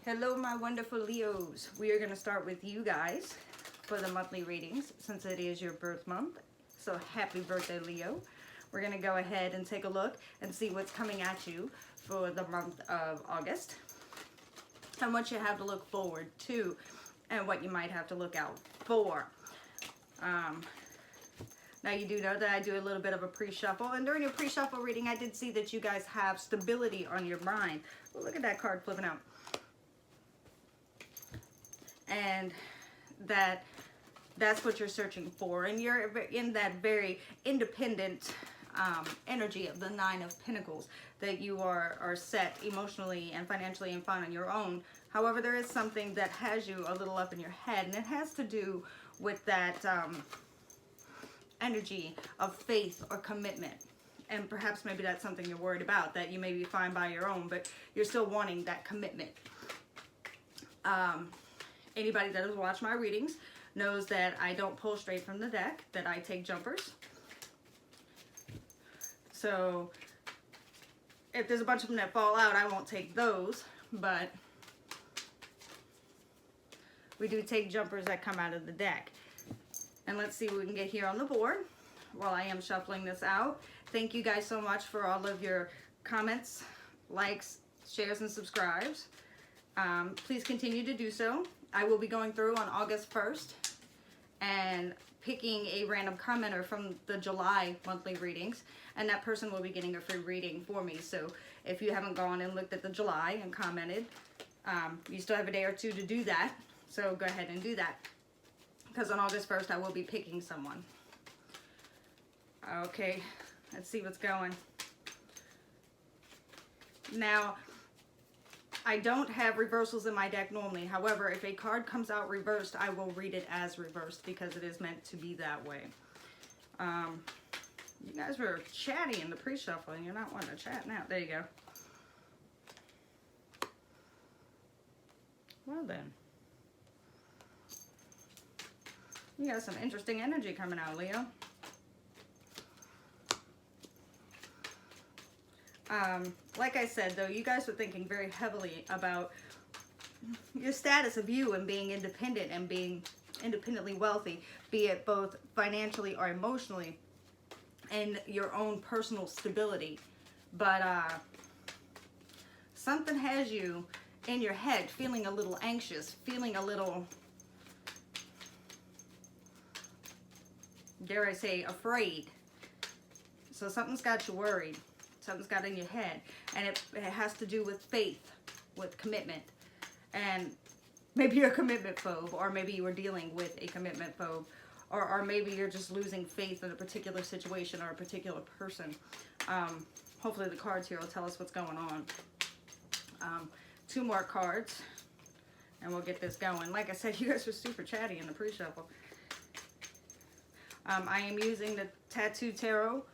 Hello, my wonderful Leos. We are going to start with you guys for the monthly readings since it is your birth month. So happy birthday, Leo. We're going to go ahead and take a look and see what's coming at you for the month of August and what you have to look forward to and what you might have to look out for. Now you do know that I do a little bit of a pre-shuffle, and during your pre-shuffle reading I did see that you guys have stability on your mind. Well, look at that card flipping out. And that's what you're searching for, and you're in that very independent energy of the Nine of Pentacles, that you are set emotionally and financially and fine on your own. However, there is something that has you a little up in your head, and it has to do with that energy of faith or commitment. And perhaps maybe that's something you're worried about, that you may be fine by your own, but you're still wanting that commitment. Anybody that has watched my readings knows that I don't pull straight from the deck, that I take jumpers. So if there's a bunch of them that fall out, I won't take those, but we do take jumpers that come out of the deck. And let's see what we can get here on the board while I am shuffling this out. Thank you guys so much for all of your comments, likes, shares, and subscribes. Please continue to do so. I will be going through on August 1st and picking a random commenter from the July monthly readings, and that person will be getting a free reading for me. So if you haven't gone and looked at the July and commented, you still have a day or two to do that. So go ahead and do that, because on August 1st I will be picking someone. Okay, let's see what's going. Now, I don't have reversals in my deck normally. However, if a card comes out reversed, I will read it as reversed because it is meant to be that way. You guys were chatty in the pre-shuffle, and you're not wanting to chat now. There you go. Well then. You got some interesting energy coming out, Leo. Like I said, though, you guys were thinking very heavily about your status of you and being independent and being independently wealthy, be it both financially or emotionally, and your own personal stability. But something has you in your head feeling a little anxious, feeling a little, dare I say, afraid. So something's got you worried. Something's got in your head, and it has to do with faith, with commitment. And maybe you're a commitment phobe, or maybe you are dealing with a commitment phobe, or maybe you're just losing faith in a particular situation or a particular person. Hopefully the cards here will tell us what's going on. Two more cards, and we'll get this going. Like I said, you guys were super chatty in the pre-shuffle. I am using the Tattoo Tarot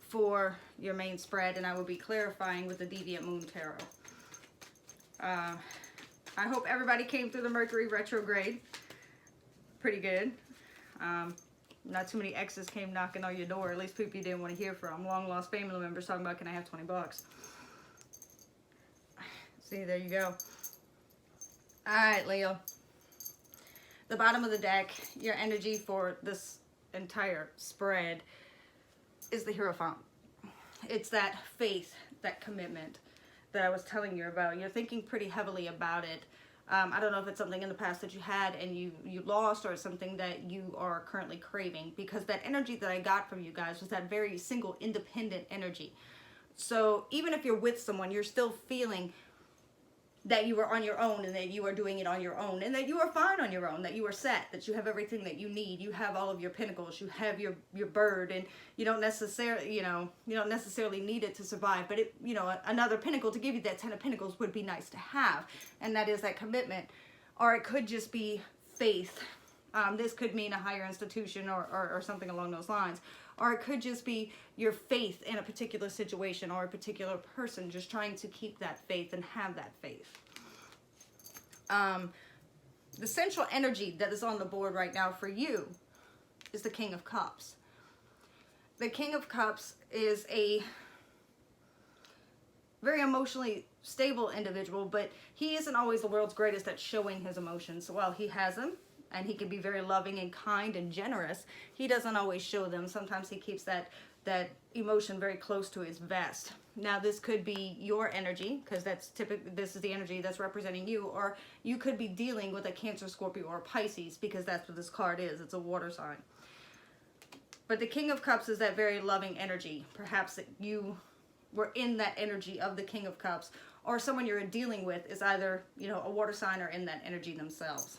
for your main spread, and I will be clarifying with the Deviant Moon Tarot. I hope everybody came through the Mercury retrograde pretty good. Not too many exes came knocking on your door, at least people you didn't want to hear from. Long lost family members talking about, can I have 20 bucks? See, there you go. Alright, Leo. The bottom of the deck, your energy for this entire spread is the Hierophant. It's that faith, that commitment that I was telling you about. You're thinking pretty heavily about it. I don't know if it's something in the past that you had and you lost, or something that you are currently craving, because that energy that I got from you guys was that very single, independent energy. So even if you're with someone, you're still feeling that you are on your own, and that you are doing it on your own, and that you are fine on your own, that you are set, that you have everything that you need. You have all of your pentacles, you have your bird, and you don't necessarily, you don't necessarily need it to survive, but it, another pentacle to give you that 10 of Pentacles would be nice to have, and that is that commitment. Or it could just be faith. This could mean a higher institution or something along those lines. Or it could just be your faith in a particular situation or a particular person, just trying to keep that faith and have that faith. The central energy that is on the board right now for you is the King of Cups. The King of Cups is a very emotionally stable individual, but he isn't always the world's greatest at showing his emotions. While he has them, and he can be very loving and kind and generous, he doesn't always show them. Sometimes he keeps that emotion very close to his vest. Now this could be your energy, because that's typically, this is the energy that's representing you, or you could be dealing with a Cancer, Scorpio, or Pisces, because that's what this card is. It's a water sign. But the King of Cups is that very loving energy. Perhaps that you were in that energy of the King of Cups, or someone you're dealing with is either, you know, a water sign or in that energy themselves.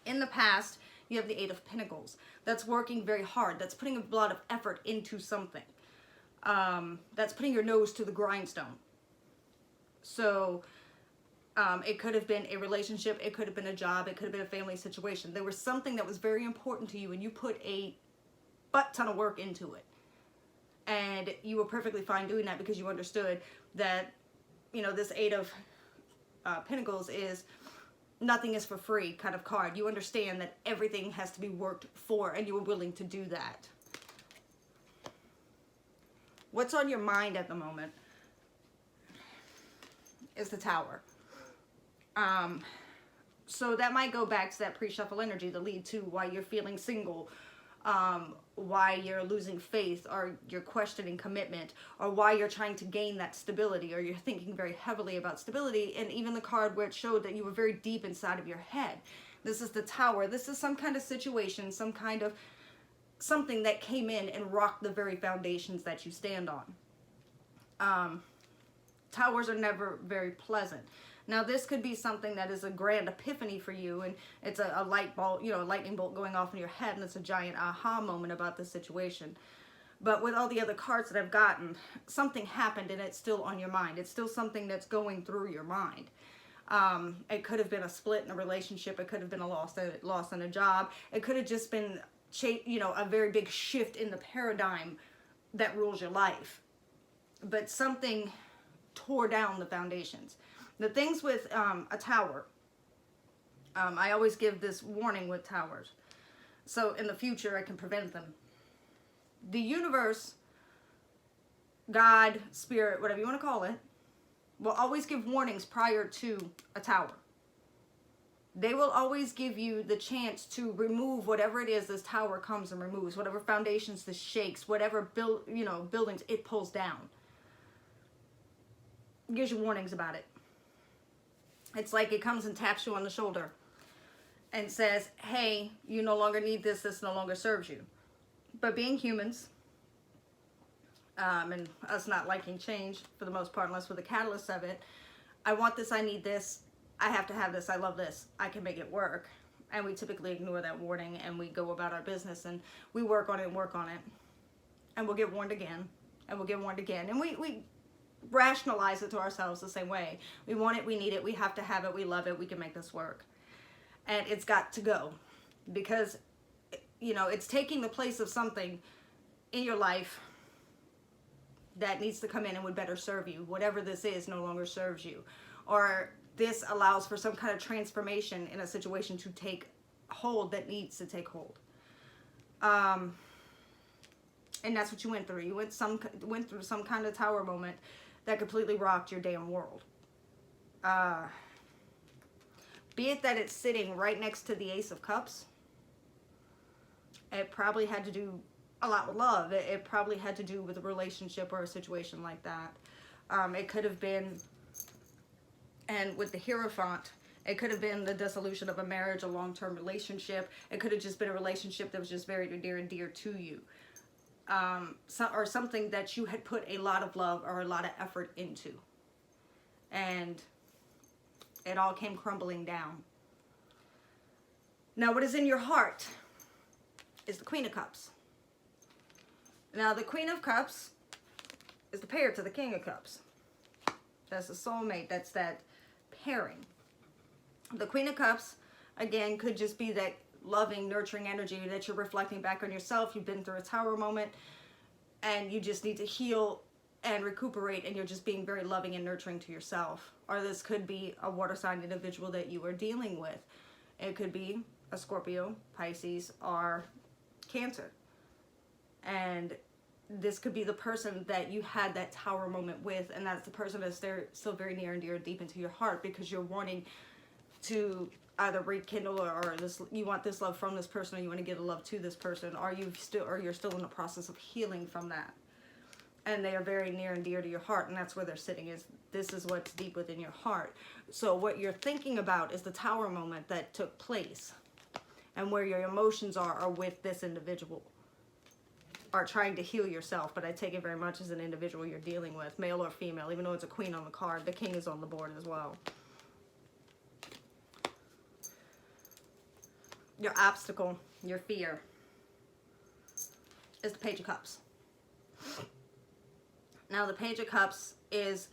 In the past, you have the Eight of Pentacles. That's working very hard. That's putting a lot of effort into something. That's putting your nose to the grindstone. So it could have been a relationship. It could have been a job. It could have been a family situation. There was something that was very important to you, and you put a butt ton of work into it. And you were perfectly fine doing that because you understood that, you know, this Eight of Pentacles is nothing is for free kind of card. You understand that everything has to be worked for, and you were willing to do that. What's on your mind at the moment is the Tower. So that might go back to that pre-shuffle energy, the lead to why you're feeling single, why you're losing faith, or you're questioning commitment, or why you're trying to gain that stability, or you're thinking very heavily about stability. And even the card where it showed that you were very deep inside of your head. This is the Tower. This is some kind of situation, some kind of something that came in and rocked the very foundations that you stand on. Towers are never very pleasant. Now this could be something that is a grand epiphany for you, and it's a light bulb, you know, a lightning bolt going off in your head, and it's a giant aha moment about the situation. But with all the other cards that I've gotten, something happened and it's still on your mind. It's still something that's going through your mind. It could have been a split in a relationship. It could have been a loss in a job. It could have just been, you know, a very big shift in the paradigm that rules your life. But something tore down the foundations. The things with a tower, I always give this warning with towers. So in the future, I can prevent them. The universe, God, spirit, whatever you want to call it, will always give warnings prior to a tower. They will always give you the chance to remove whatever it is this tower comes and removes, whatever foundations this shakes, whatever buildings it pulls down. It gives you warnings about it. It's like it comes and taps you on the shoulder and says, hey, you no longer need this. This no longer serves you. But being humans, and us not liking change for the most part, unless we're the catalyst of it, I want this, I need this, I have to have this, I love this, I can make it work. And we typically ignore that warning, and we go about our business, and we work on it and work on it. And we'll get warned again, and we'll get warned again. And we rationalize it to ourselves the same way. We want it, we need it, we have to have it, we love it, we can make this work. And it's got to go, because, you know, it's taking the place of something in your life that needs to come in and would better serve you. Whatever this is no longer serves you. Or this allows for some kind of transformation in a situation to take hold that needs to take hold. And that's what you went through. You went through some kind of tower moment that completely rocked your damn world. Be it that it's sitting right next to the Ace of Cups, it probably had to do a lot with love. It probably had to do with a relationship or a situation like that. It could have been, and with the Hierophant, it could have been the dissolution of a marriage, a long-term relationship. It could have just been a relationship that was just very near and dear to you. Or something that you had put a lot of love or a lot of effort into. And it all came crumbling down. Now, what is in your heart is the Queen of Cups. Now, the Queen of Cups is the pair to the King of Cups. That's the soulmate. That's that pairing. The Queen of Cups, again, could just be that loving, nurturing energy that you're reflecting back on yourself. You've been through a tower moment, and you just need to heal and recuperate, and you're just being very loving and nurturing to yourself. Or this could be a water sign individual that you are dealing with. It could be a Scorpio, Pisces, or Cancer. And this could be the person that you had that tower moment with, and that's the person that's there still very near and dear, deep into your heart, because you're wanting to either rekindle or this, you want this love from this person, or you want to give the love to this person, or you're still in the process of healing from that. And they are very near and dear to your heart, and that's where they're sitting, is this is what's deep within your heart. So what you're thinking about is the tower moment that took place, and where your emotions are with this individual, are trying to heal yourself. But I take it very much as an individual you're dealing with, male or female. Even though it's a queen on the card, the king is on the board as well. Your obstacle, your fear, is the Page of Cups. Now the Page of Cups is,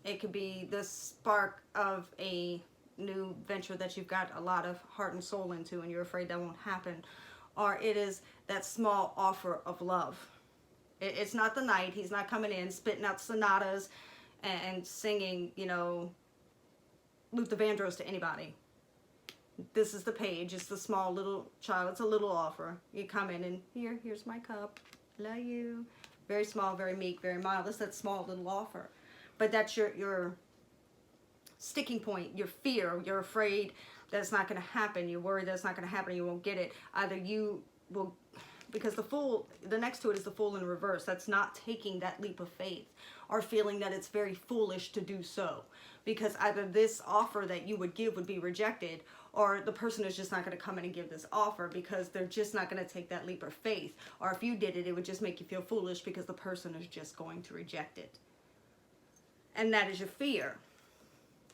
it could be the spark of a new venture that you've got a lot of heart and soul into, and you're afraid that won't happen. Or it is that small offer of love. It's not the knight. He's not coming in spitting out sonatas and singing, you know, Luther Vandross to anybody. This is the page. It's the small little child. It's a little offer. You come in and here's my cup. Love you. Very small, very meek, very mild. It's that small little offer. But that's your sticking point, your fear. You're afraid that it's not going to happen. You're worried that it's not going to happen and you won't get it. Either you will, because the Fool, the next to it is the Fool in reverse. That's not taking that leap of faith, or feeling that it's very foolish to do so. Because either this offer that you would give would be rejected, or the person is just not going to come in and give this offer because they're just not going to take that leap of faith. Or if you did it, it would just make you feel foolish because the person is just going to reject it. And that is your fear.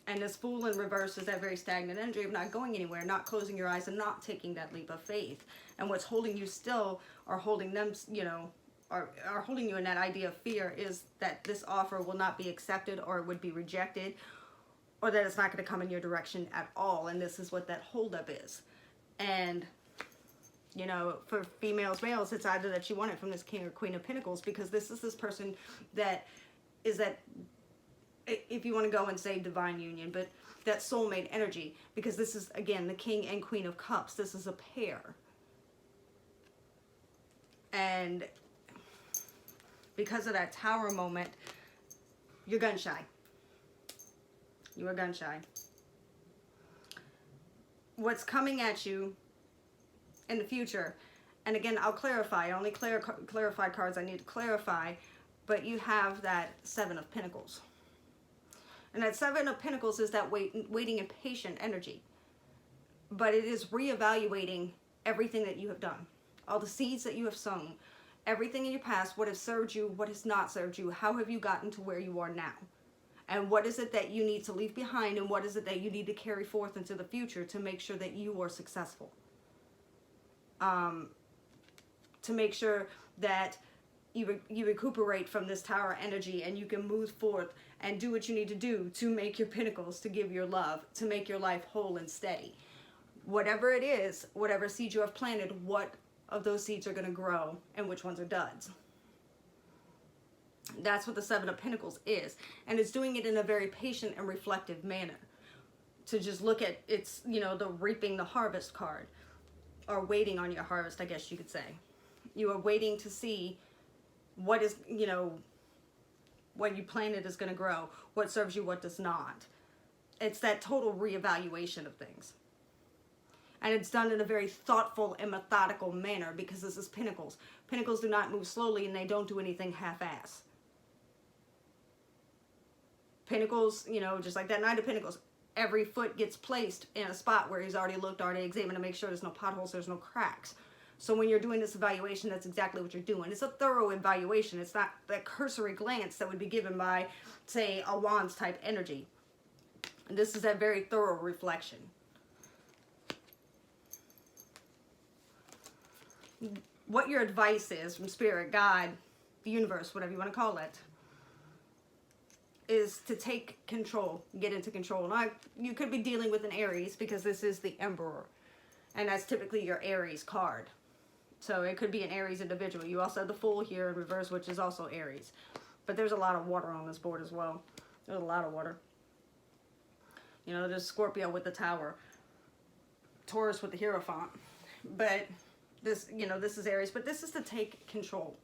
And this Fool in reverse is that very stagnant energy of not going anywhere, not closing your eyes, and not taking that leap of faith. And what's holding you still, or holding them, you know, are holding you in that idea of fear, is that this offer will not be accepted, or it would be rejected, or that it's not going to come in your direction at all. And this is what that holdup is. And, you know, for females, males, it's either that you want it from this King or Queen of Pentacles, because this is this person that is that, if you want to go and say divine union, but that soulmate energy, because this is, again, the King and Queen of Cups. This is a pair. And because of that tower moment, you're gun shy. You are gun shy. What's coming at you in the future, and again, I'll clarify, only clarify cards I need to clarify, but you have that Seven of Pentacles. And that Seven of Pentacles is that waiting and patient energy. But it is reevaluating everything that you have done. All the seeds that you have sown. Everything in your past, what has served you, what has not served you. How have you gotten to where you are now? And what is it that you need to leave behind, and what is it that you need to carry forth into the future to make sure that you are successful? To make sure that you recuperate from this tower energy, and you can move forth and do what you need to do to make your pentacles, to give your love, to make your life whole and steady. Whatever it is, whatever seeds you have planted, what of those seeds are going to grow and which ones are duds. That's what the Seven of Pentacles is. And it's doing it in a very patient and reflective manner. To just look at, it's, you know, the reaping the harvest card, or waiting on your harvest, I guess you could say. You are waiting to see what is, you know, what you planted is going to grow, what serves you, what does not. It's that total reevaluation of things. And it's done in a very thoughtful and methodical manner, because this is Pentacles. Pentacles do not move slowly, and they don't do anything half-ass. Pentacles, you know, just like that Knight of Pentacles, every foot gets placed in a spot where he's already looked, already examined to make sure there's no potholes, there's no cracks. So when you're doing this evaluation, that's exactly what you're doing. It's a thorough evaluation. It's not that cursory glance that would be given by, say, a Wands type energy. And this is that very thorough reflection. What your advice is from Spirit, God, the universe, whatever you want to call it, is to take control, get into control. Now, you could be dealing with an Aries, because this is the Emperor, and that's typically your Aries card. So it could be an Aries individual. You also have the Fool here in reverse, which is also Aries. But there's a lot of water on this board as well. There's a lot of water. You know, there's Scorpio with the Tower, Taurus with the Hierophant. But This, you know, this is Aries, but this is to take control.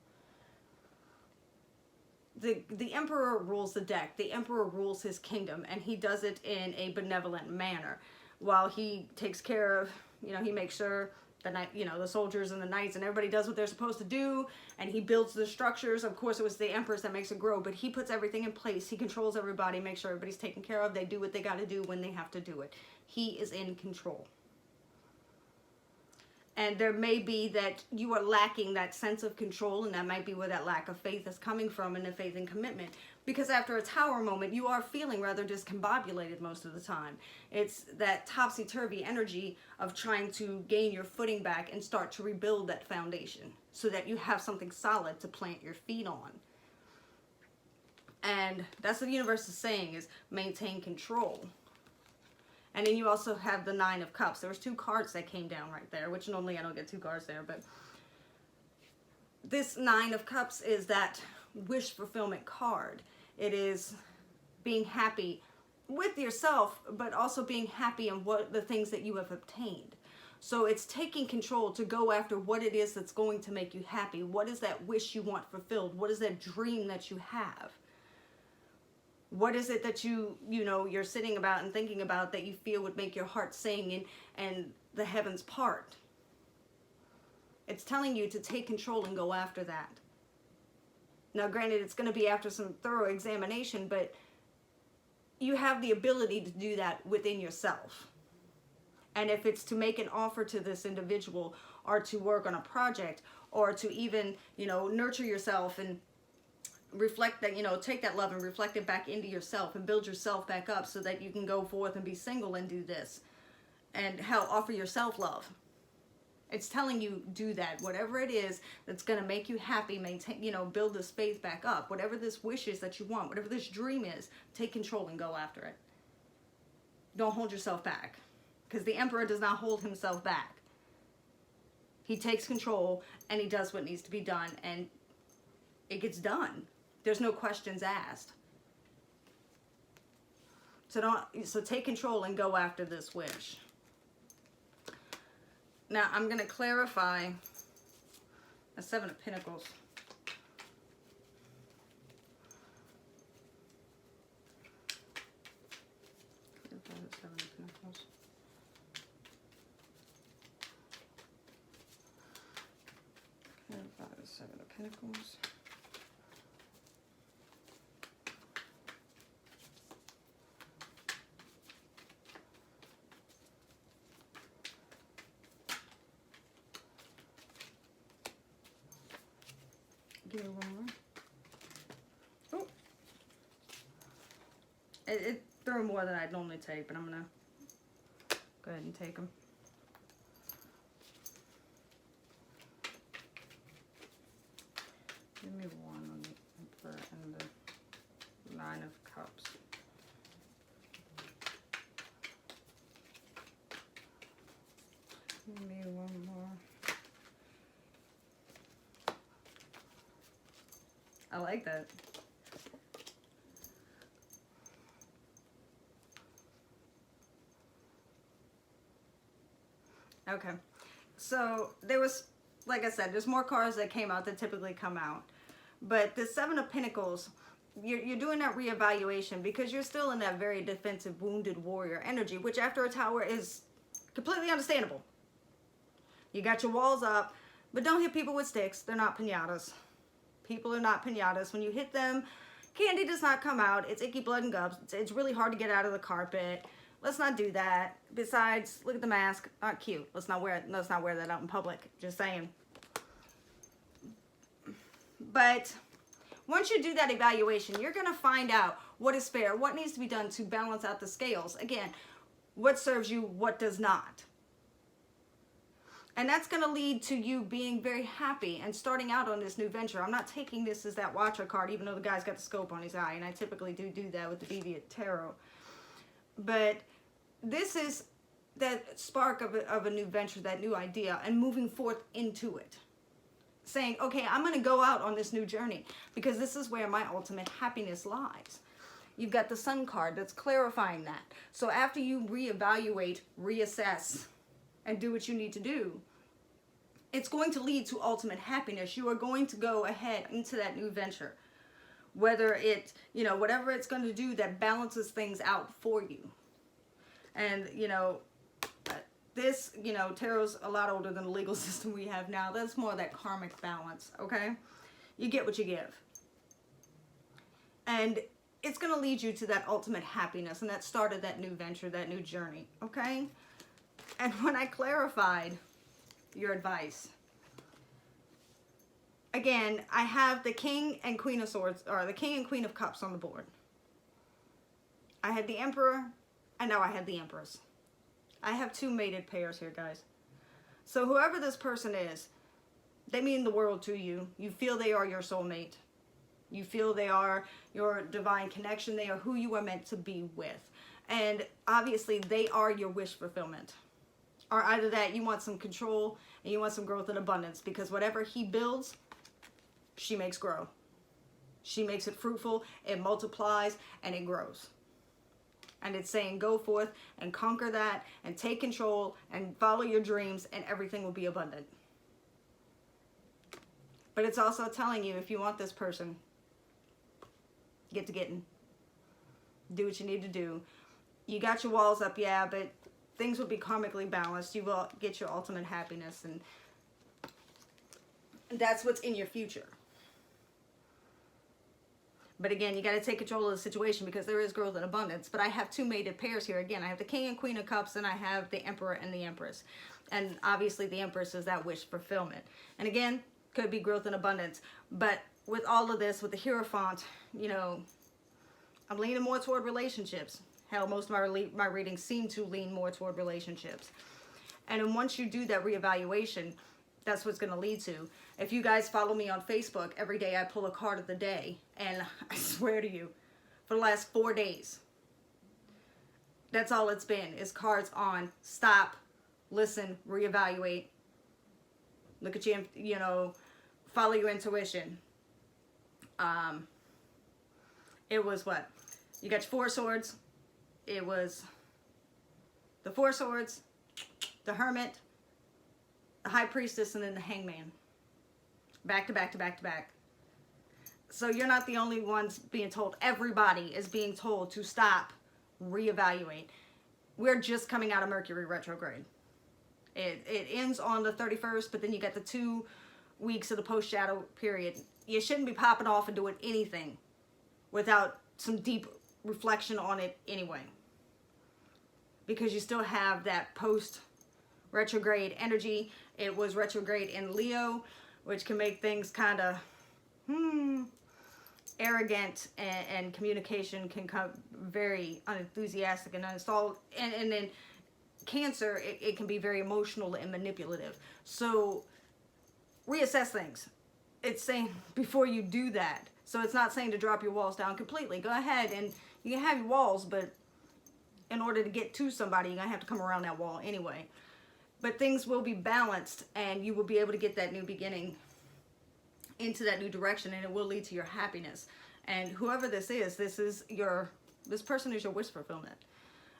The Emperor rules the deck. The Emperor rules his kingdom, and he does it in a benevolent manner. While he takes care of, you know, he makes sure the night, you know, the soldiers and the knights and everybody does what they're supposed to do, and he builds the structures. Of course, it was the Empress that makes it grow, but he puts everything in place. He controls everybody, makes sure everybody's taken care of. They do what they got to do when they have to do it. He is in control. And there may be that you are lacking that sense of control, and that might be where that lack of faith is coming from, and the faith and commitment. Because after a Tower moment, you are feeling rather discombobulated most of the time. It's that topsy-turvy energy of trying to gain your footing back and start to rebuild that foundation so that you have something solid to plant your feet on. And that's what the universe is saying, is maintain control. And then you also have the Nine of Cups. There was 2 cards that came down right there, which normally I don't get 2 cards there, but this Nine of Cups is that wish fulfillment card. It is being happy with yourself, but also being happy in what the things that you have obtained. So it's taking control to go after what it is that's going to make you happy. What is that wish you want fulfilled? What is that dream that you have? What is it that you're sitting about and thinking about that you feel would make your heart sing and the heavens part? It's telling you to take control and go after that. Now, granted, it's going to be after some thorough examination, but you have the ability to do that within yourself. And if it's to make an offer to this individual, or to work on a project, or to even, nurture yourself and reflect that, take that love and reflect it back into yourself and build yourself back up so that you can go forth and be single and do this and offer yourself love. It's telling you do that. Whatever it is that's going to make you happy, maintain, build this faith back up. Whatever this wish is that you want, whatever this dream is, take control and go after it. Don't hold yourself back, because the Emperor does not hold himself back. He takes control and he does what needs to be done, and it gets done. There's no questions asked. So take control and go after this wish. Now I'm going to clarify the Seven of Pentacles. Clarify the Seven of Pentacles. Give me one more. Oh, it threw more than I'd normally take, but I'm gonna go ahead and take them. Give me one on the Emperor and the Nine of Cups. Give me one more. I like that. Okay, so there was, like I said, there's more cards that came out that typically come out. But the Seven of Pentacles, you're doing that reevaluation because you're still in that very defensive, wounded warrior energy, which after a Tower is completely understandable. You got your walls up, but don't hit people with sticks. They're not piñatas. People are not piñatas. When you hit them, candy does not come out. It's icky blood and guts. It's really hard to get out of the carpet. Let's not do that. Besides, look at the mask. Not cute. Let's not wear that out in public. Just saying. But once you do that evaluation, you're going to find out what is fair, what needs to be done to balance out the scales. Again, what serves you, what does not. And that's going to lead to you being very happy and starting out on this new venture. I'm not taking this as that Watcher card, even though the guy's got the scope on his eye, and I typically do that with the Deviant Tarot. But this is that spark of a new venture, that new idea, and moving forth into it. Saying, okay, I'm going to go out on this new journey because this is where my ultimate happiness lies. You've got the Sun card that's clarifying that. So after you reevaluate, reassess, and do what you need to do, it's going to lead to ultimate happiness. You are going to go ahead into that new venture. Whether it, you know, whatever it's going to do that balances things out for you. And, you know, this, you know, tarot's a lot older than the legal system we have now. That's more of that karmic balance, okay? You get what you give. And it's going to lead you to that ultimate happiness and that start of that new venture, that new journey, okay? And when I clarified your advice, again, I have the King and Queen of Swords, or the King and Queen of Cups on the board. I had the Emperor, and now I have the Empress. I have two mated pairs here, guys. So whoever this person is, they mean the world to you. You feel they are your soulmate. You feel they are your divine connection. They are who you are meant to be with. And obviously, they are your wish fulfillment. Or either that, you want some control, and you want some growth and abundance. Because whatever he builds, she makes grow. She makes it fruitful, it multiplies, and it grows. And it's saying go forth and conquer that and take control and follow your dreams and everything will be abundant. But it's also telling you, if you want this person, get to getting. Do what you need to do. You got your walls up, yeah, but things will be karmically balanced. You will get your ultimate happiness, and that's what's in your future. But again, you got to take control of the situation because there is growth and abundance. But I have two mated pairs here. Again, I have the King and Queen of Cups, and I have the Emperor and the Empress. And obviously the Empress is that wish fulfillment. And again, could be growth and abundance. But with all of this, with the Hierophant, you know, I'm leaning more toward relationships. Hell, most of my readings seem to lean more toward relationships. And then once you do that reevaluation, that's what's going to lead to. If you guys follow me on Facebook, every day I pull a card of the day. And I swear to you, for the last 4 days, that's all it's been, is cards on stop, listen, reevaluate, look at you, you know, follow your intuition. It was what? You got your Four Swords. It was the Four Swords, the Hermit, the High Priestess, and then the Hangman. Back to back to back to back. So you're not the only ones being told. Everybody is being told to stop, reevaluate. We're just coming out of Mercury retrograde. It ends on the 31st, but then you got the 2 weeks of the post-shadow period. You shouldn't be popping off and doing anything without some deep reflection on it anyway. Because you still have that post-retrograde energy. It was retrograde in Leo, which can make things kind of arrogant, and communication can come very unenthusiastic and uninstalled. And then Cancer, it can be very emotional and manipulative. So reassess things. It's saying before you do that. So it's not saying to drop your walls down completely. Go ahead and you can have your walls, but in order to get to somebody, you're going to have to come around that wall anyway. But things will be balanced, and you will be able to get that new beginning into that new direction, and it will lead to your happiness. And whoever this person is your wish fulfillment.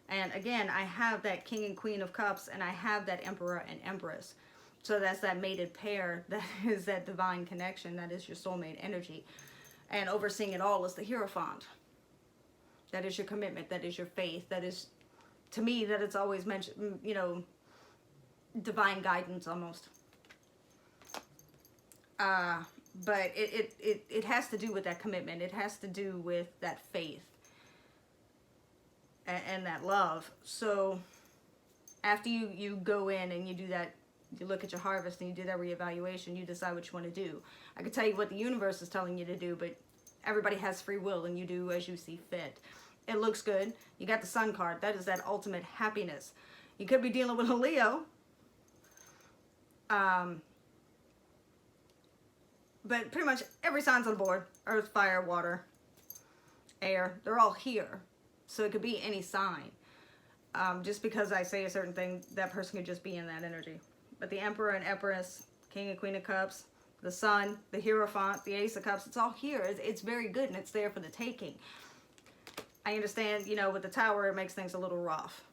And again, I have that King and Queen of Cups, and I have that Emperor and Empress. So that's that mated pair. That is that divine connection. That is your soulmate energy. And overseeing it all is the Hierophant. That is your commitment. That is your faith. That is, to me, that it's always mentioned, you know, divine guidance almost. But it has to do with that commitment. It has to do with that faith and that love. So after you go in and you do that, you look at your harvest and you do that reevaluation, you decide what you want to do. I can tell you what the universe is telling you to do, but everybody has free will, and you do as you see fit. It looks good. You got the Sun card. That is that ultimate happiness. You could be dealing with a Leo. But pretty much every sign's on board. Earth, fire, water, air. They're all here. So it could be any sign. Just because I say a certain thing, that person could just be in that energy. But the Emperor and Empress, King and Queen of Cups, the Sun, the Hierophant, the Ace of Cups, it's all here. It's very good, and it's there for the taking. I understand, you know, with the Tower, it makes things a little rough.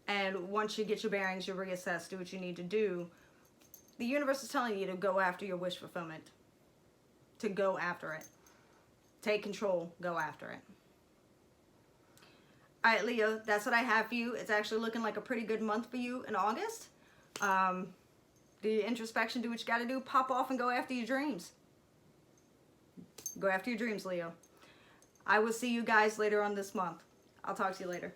And once you get your bearings, you reassess, do what you need to do. The universe is telling you to go after your wish fulfillment. To go after it. Take control. Go after it. Alright, Leo, that's what I have for you. It's actually looking like a pretty good month for you in August. Do your introspection, do what you gotta do. Pop off and go after your dreams. Go after your dreams, Leo. I will see you guys later on this month. I'll talk to you later.